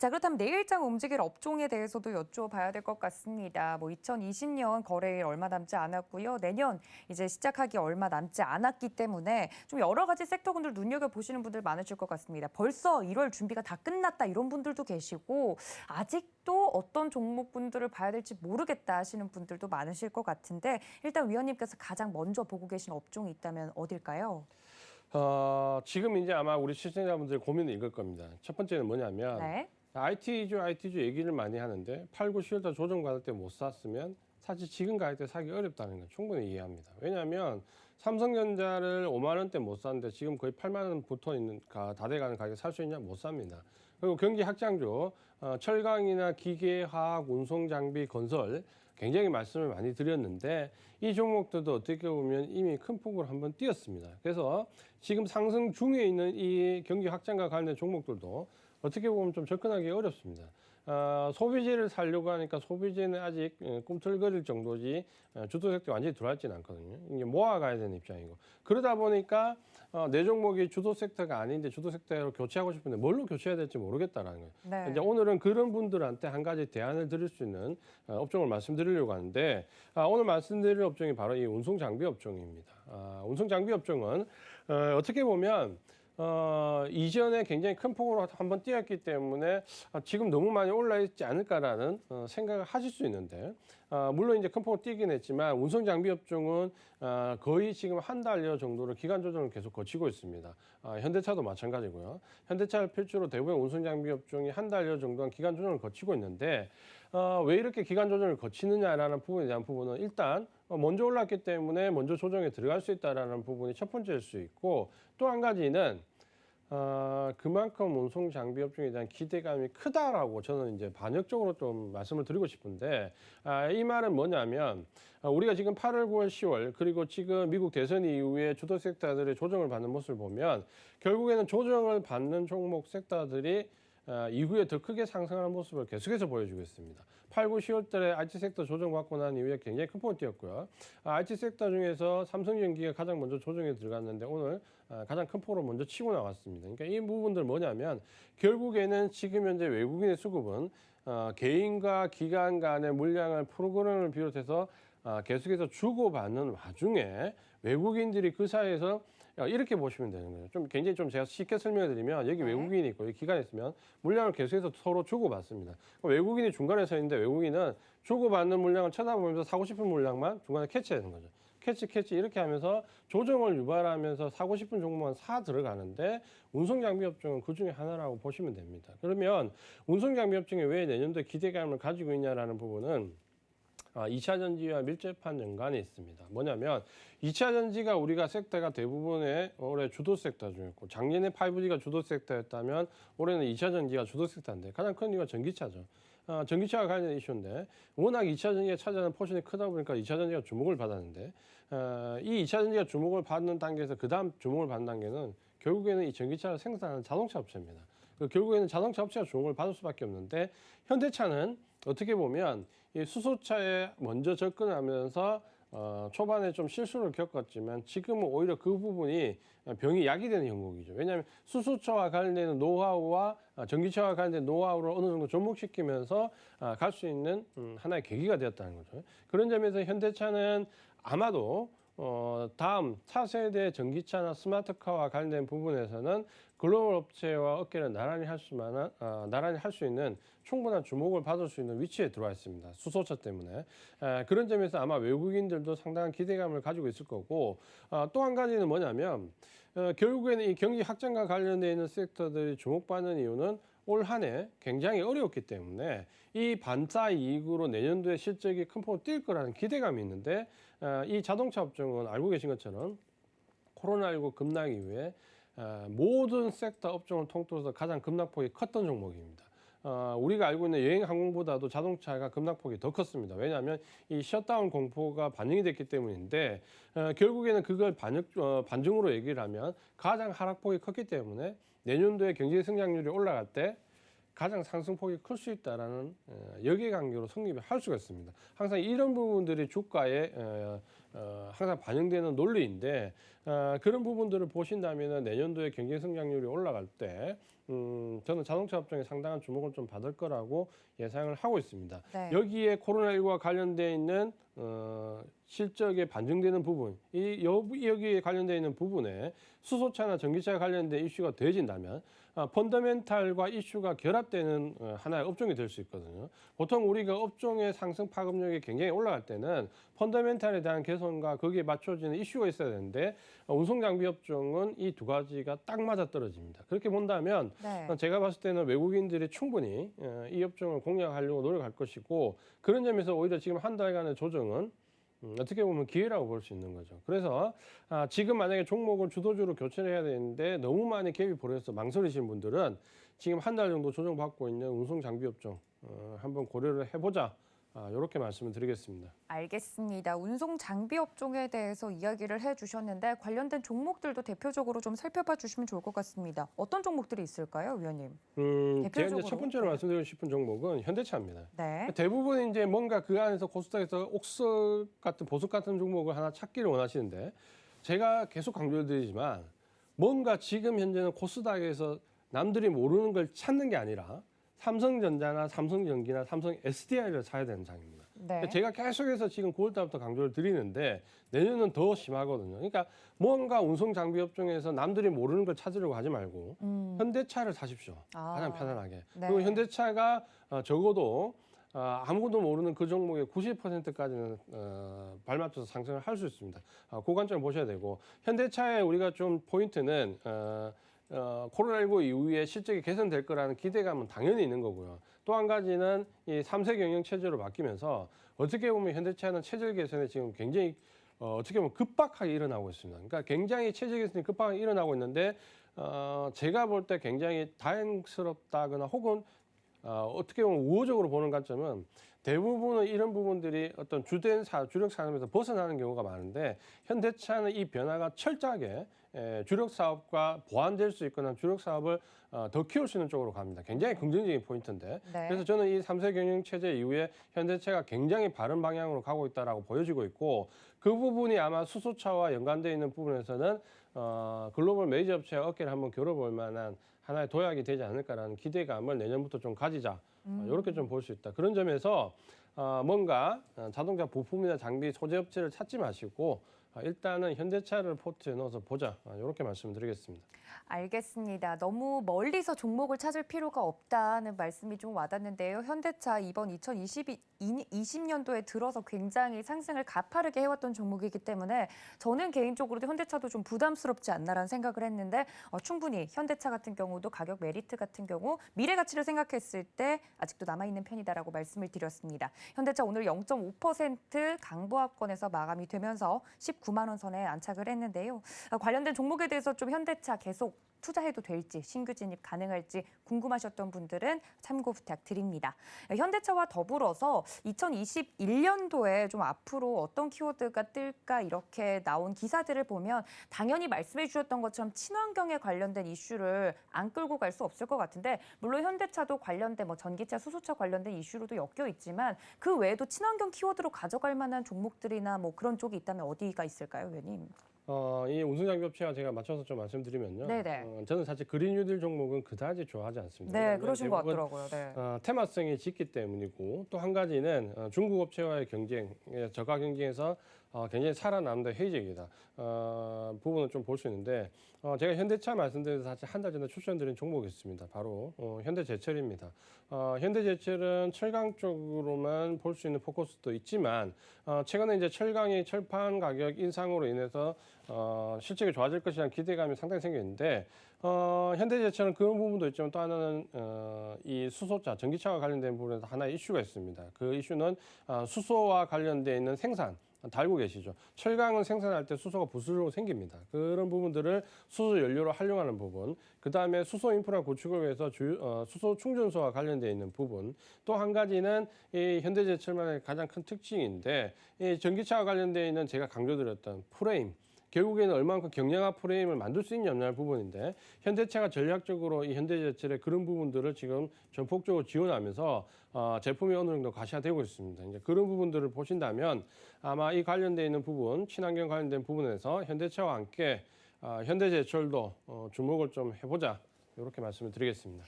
자, 그렇다면 내일장 움직일 업종에 대해서도 여쭤봐야 될 것 같습니다. 2020년 거래일 얼마 남지 않았고요. 내년 이제 시작하기 얼마 남지 않았기 때문에 좀 여러 가지 섹터군들 눈여겨보시는 분들 많으실 것 같습니다. 벌써 1월 준비가 다 끝났다 이런 분들도 계시고 아직도 어떤 종목군들을 봐야 될지 모르겠다 하시는 분들도 많으실 것 같은데 일단 위원님께서 가장 먼저 보고 계신 업종이 있다면 어딜까요? 지금 이제 아마 우리 시청자분들 고민이 이걸 겁니다. 첫 번째는 뭐냐면 네. IT주 얘기를 많이 하는데 8, 9, 10월 조정 받을 때 못 샀으면 사실 지금 가격대 사기 어렵다는 건 충분히 이해합니다. 왜냐하면 삼성전자를 5만 원대 못 샀는데 지금 거의 8만 원 붙어 있는 다 돼가는 가격에 살 수 있냐 못 삽니다. 그리고 경기 확장주 철강이나 기계, 화학, 운송 장비, 건설 굉장히 말씀을 많이 드렸는데 이 종목들도 어떻게 보면 이미 큰 폭으로 한번 뛰었습니다. 그래서 지금 상승 중에 있는 이 경기 확장과 관련된 종목들도 어떻게 보면 좀 접근하기 어렵습니다. 소비재를 사려고 하니까 소비재는 아직 꿈틀거릴 정도지 주도 섹터 완전히 들어왔지는 않거든요. 이게 모아가야 되는 입장이고 그러다 보니까 내 종목이 주도 섹터가 아닌데 주도 섹터로 교체하고 싶은데 뭘로 교체해야 될지 모르겠다라는 거예요. 네. 이제 오늘은 그런 분들한테 한 가지 대안을 드릴 수 있는 업종을 말씀드리려고 하는데 오늘 말씀드릴 업종이 바로 이 운송 장비 업종입니다. 운송 장비 업종은 어떻게 보면 이전에 굉장히 큰 폭으로 한번 뛰었기 때문에 지금 너무 많이 올라 있지 않을까라는 생각을 하실 수 있는데 물론 이제 큰 폭으로 뛰긴 했지만 운송 장비 업종은 거의 지금 한 달여 정도로 기간 조정을 계속 거치고 있습니다. 현대차도 마찬가지고요. 현대차를 필두로 대부분 운송 장비 업종이 한 달여 정도한 기간 조정을 거치고 있는데 왜 이렇게 기간 조정을 거치느냐라는 부분에 대한 부분은 일단 먼저 올랐기 때문에 먼저 조정에 들어갈 수 있다라는 부분이 첫 번째일 수 있고 또 한 가지는 그만큼 운송 장비 업종에 대한 기대감이 크다라고 저는 이제 반역적으로 좀 말씀을 드리고 싶은데 이 말은 뭐냐면 우리가 지금 8월, 9월, 10월 그리고 지금 미국 대선 이후에 주도 섹터들의 조정을 받는 모습을 보면 결국에는 조정을 받는 종목 섹터들이 이후에 더 크게 상승하는 모습을 계속해서 보여주고 있습니다. 8, 9, 10월 달에 IT 섹터 조정받고 난 이후에 굉장히 큰 폭을 뛰었고요. IT 섹터 중에서 삼성전기가 가장 먼저 조정에 들어갔는데 오늘 가장 큰 폭으로 먼저 치고 나왔습니다. 그러니까 이 부분들 뭐냐면 결국에는 지금 현재 외국인의 수급은 개인과 기관 간의 물량을 프로그램을 비롯해서 계속해서 주고받는 와중에 외국인들이 그 사이에서 이렇게 보시면 되는 거예요. 좀 굉장히 좀 제가 쉽게 설명해 드리면 여기 외국인이 있고 여기 기관이 있으면 물량을 계속해서 서로 주고받습니다. 외국인이 중간에 서 있는데 외국인은 주고받는 물량을 쳐다보면서 사고 싶은 물량만 중간에 캐치하는 거죠. 캐치 이렇게 하면서 조정을 유발하면서 사고 싶은 종목만 사 들어가는데 운송장비 업종은 그중에 하나라고 보시면 됩니다. 그러면 운송장비 업종이 왜 내년도에 기대감을 가지고 있냐라는 부분은 2차 전지와 밀접한 연관이 있습니다. 뭐냐면 2차 전지가 우리가 섹터가 대부분의 올해 주도 섹터 중이었고 작년에 5G가 주도 섹터였다면 올해는 2차 전지가 주도 섹터인데 가장 큰 이유가 전기차죠. 전기차와 관련된 이슈인데 워낙 2차 전지가 차지하는 포션이 크다 보니까 2차 전지가 주목을 받았는데 이 2차 전지가 주목을 받는 단계에서 그 다음 주목을 받는 단계는 결국에는 이 전기차를 생산하는 자동차 업체입니다. 결국에는 자동차 업체가 주목을 받을 수밖에 없는데 현대차는 어떻게 보면 이 수소차에 먼저 접근하면서 초반에 좀 실수를 겪었지만 지금은 오히려 그 부분이 병이 약이 되는 형국이죠. 왜냐하면 수소차와 관련된 노하우와 전기차와 관련된 노하우를 어느 정도 접목시키면서 갈 수 있는 하나의 계기가 되었다는 거죠. 그런 점에서 현대차는 아마도 다음 차세대 전기차나 스마트카와 관련된 부분에서는 글로벌 업체와 어깨를 나란히 나란히 할 수 있는 충분한 주목을 받을 수 있는 위치에 들어와 있습니다. 수소차 때문에. 그런 점에서 아마 외국인들도 상당한 기대감을 가지고 있을 거고, 또 한 가지는 뭐냐면, 결국에는 이 경기 확장과 관련되어 있는 섹터들이 주목받는 이유는 올 한 해 굉장히 어려웠기 때문에 이 반사 이익으로 내년도에 실적이 큰 폭으로 뛸 거라는 기대감이 있는데 이 자동차 업종은 알고 계신 것처럼 코로나19 급락 이후에 모든 섹터 업종을 통틀어서 가장 급락폭이 컸던 종목입니다. 우리가 알고 있는 여행 항공보다도 자동차가 급락폭이 더 컸습니다. 왜냐하면 이 셧다운 공포가 반영이 됐기 때문인데 결국에는 그걸 반증으로 얘기를 하면 가장 하락폭이 컸기 때문에 내년도에 경제 성장률이 올라갈 때 가장 상승폭이 클 수 있다라는 역의관계로 성립을 할 수가 있습니다. 항상 이런 부분들이 주가에 항상 반영되는 논리인데 그런 부분들을 보신다면 내년도에 경제 성장률이 올라갈 때 저는 자동차 업종에 상당한 주목을 좀 받을 거라고 예상을 하고 있습니다. 네. 여기에 코로나19와 관련되어 있는 실적에 반영되는 부분, 여기에 관련되어 있는 부분에 수소차나 전기차 관련된 이슈가 더해진다면 펀더멘탈과 이슈가 결합되는 하나의 업종이 될 수 있거든요. 보통 우리가 업종의 상승 파급력이 굉장히 올라갈 때는 펀더멘탈에 대한 개선과 거기에 맞춰지는 이슈가 있어야 되는데 운송장비 업종은 이 두 가지가 딱 맞아 떨어집니다. 그렇게 본다면 네. 제가 봤을 때는 외국인들이 충분히 이 업종을 공략하려고 노력할 것이고 그런 점에서 오히려 지금 한 달간의 조정은 어떻게 보면 기회라고 볼 수 있는 거죠. 그래서 지금 만약에 종목을 주도주로 교체를 해야 되는데 너무 많이 갭이 벌어져서 망설이시는 분들은 지금 한 달 정도 조정받고 있는 운송장비업종 한번 고려를 해보자. 이렇게 말씀을 드리겠습니다. 알겠습니다. 운송 장비 업종에 대해서 이야기를 해주셨는데 관련된 종목들도 대표적으로 좀 살펴봐 주시면 좋을 것 같습니다. 어떤 종목들이 있을까요, 위원님? 제가 대표적으로. 이제 첫 번째로 네. 말씀드리고 싶은 종목은 현대차입니다. 네. 대부분 이제 뭔가 그 안에서 코스닥에서 옥석 같은 보석 같은 종목을 하나 찾기를 원하시는데 제가 계속 강조드리지만 뭔가 지금 현재는 코스닥에서 남들이 모르는 걸 찾는 게 아니라 삼성전자나 삼성전기나 삼성 SDI를 사야 되는 장입니다. 네. 제가 계속해서 지금 9월 달부터 강조를 드리는데 내년은 더 심하거든요. 그러니까 뭔가 운송 장비 업종에서 남들이 모르는 걸 찾으려고 하지 말고 현대차를 사십시오. 가장 편안하게. 네. 그리고 현대차가 적어도 아무도 모르는 그 종목의 90%까지는 발맞춰서 상승을 할 수 있습니다. 그 관점을 보셔야 되고 현대차의 우리가 좀 포인트는 코로나19 이후에 실적이 개선될 거라는 기대감은 당연히 있는 거고요. 또 한 가지는 이 3세 경영 체제로 바뀌면서 어떻게 보면 현대차는 체질 개선에 지금 굉장히 어떻게 보면 급박하게 일어나고 있습니다. 그러니까 굉장히 체질 개선이 급박하게 일어나고 있는데 제가 볼 때 굉장히 다행스럽다거나 혹은 어떻게 보면 우호적으로 보는 관점은 대부분은 이런 부분들이 어떤 주력 산업에서 벗어나는 경우가 많은데 현대차는 이 변화가 철저하게 주력 사업과 보완될 수 있거나 주력 사업을 더 키울 수 있는 쪽으로 갑니다. 굉장히 긍정적인 포인트인데 네. 그래서 저는 이 3세 경영 체제 이후에 현대차가 굉장히 바른 방향으로 가고 있다라고 보여지고 있고 그 부분이 아마 수소차와 연관되어 있는 부분에서는 글로벌 메이저 업체와 어깨를 한번 겨뤄볼 만한 하나의 도약이 되지 않을까라는 기대감을 내년부터 좀 가지자. 이렇게 좀 볼 수 있다. 그런 점에서 뭔가 자동차 부품이나 장비 소재 업체를 찾지 마시고 일단은 현대차를 포트에 넣어서 보자. 이렇게 말씀드리겠습니다. 알겠습니다. 너무 멀리서 종목을 찾을 필요가 없다는 말씀이 좀 와닿는데요. 현대차 이번 2020년도에 들어서 굉장히 상승을 가파르게 해왔던 종목이기 때문에 저는 개인적으로도 현대차도 좀 부담스럽지 않나라는 생각을 했는데 충분히 현대차 같은 경우도 가격 메리트 같은 경우 미래 가치를 생각했을 때 아직도 남아있는 편이다라고 말씀을 드렸습니다. 현대차 오늘 0.5% 강보합권에서 마감이 되면서 19만 원 선에 안착을 했는데요. 관련된 종목에 대해서 좀 현대차 계속 투자해도 될지 신규 진입 가능할지 궁금하셨던 분들은 참고 부탁드립니다. 현대차와 더불어서 2021년도에 좀 앞으로 어떤 키워드가 뜰까 이렇게 나온 기사들을 보면 당연히 말씀해 주셨던 것처럼 친환경에 관련된 이슈를 안 끌고 갈 수 없을 것 같은데 물론 현대차도 관련된 전기차, 수소차 관련된 이슈로도 엮여 있지만 그 외에도 친환경 키워드로 가져갈 만한 종목들이나 그런 쪽이 있다면 어디가 있을까요, 위원님? 이 운송장비업체와 제가 맞춰서 좀 말씀드리면요. 네네. 저는 사실 그린 뉴딜 종목은 그다지 좋아하지 않습니다. 네, 왜냐하면 그러신 것 대부분, 같더라고요. 네. 테마성이 짙기 때문이고 또 한 가지는 중국 업체와의 경쟁, 저가 경쟁에서 굉장히 살아남는 데 회의적이다. 부분을 좀 볼 수 있는데 제가 현대차 말씀드려서 사실 한 달 전에 추천드린 종목이 있습니다. 바로 현대제철입니다. 현대제철은 철강 쪽으로만 볼 수 있는 포커스도 있지만 최근에 이제 철강의 철판 가격 인상으로 인해서 실적이 좋아질 것이라는 기대감이 상당히 생겼는데 현대제철은 그런 부분도 있지만 또 하나는 이 수소차, 전기차와 관련된 부분에서 하나의 이슈가 있습니다. 그 이슈는 수소와 관련돼 있는 생산. 달고 계시죠. 철강은 생산할 때 수소가 부스로 생깁니다. 그런 부분들을 수소 연료로 활용하는 부분, 그 다음에 수소 인프라 구축을 위해서 수소 충전소와 관련되어 있는 부분, 또 한 가지는 이 현대제철만의 가장 큰 특징인데 이 전기차와 관련되어 있는 제가 강조드렸던 프레임, 결국에는 얼마만큼 경량화 프레임을 만들 수 있냐는 부분인데 현대차가 전략적으로 이 현대제철의 그런 부분들을 지금 전폭적으로 지원하면서 제품이 어느 정도 가시화되고 있습니다. 이제 그런 부분들을 보신다면 아마 이 관련돼 있는 부분, 친환경 관련된 부분에서 현대차와 함께 현대제철도 주목을 좀 해보자 이렇게 말씀을 드리겠습니다.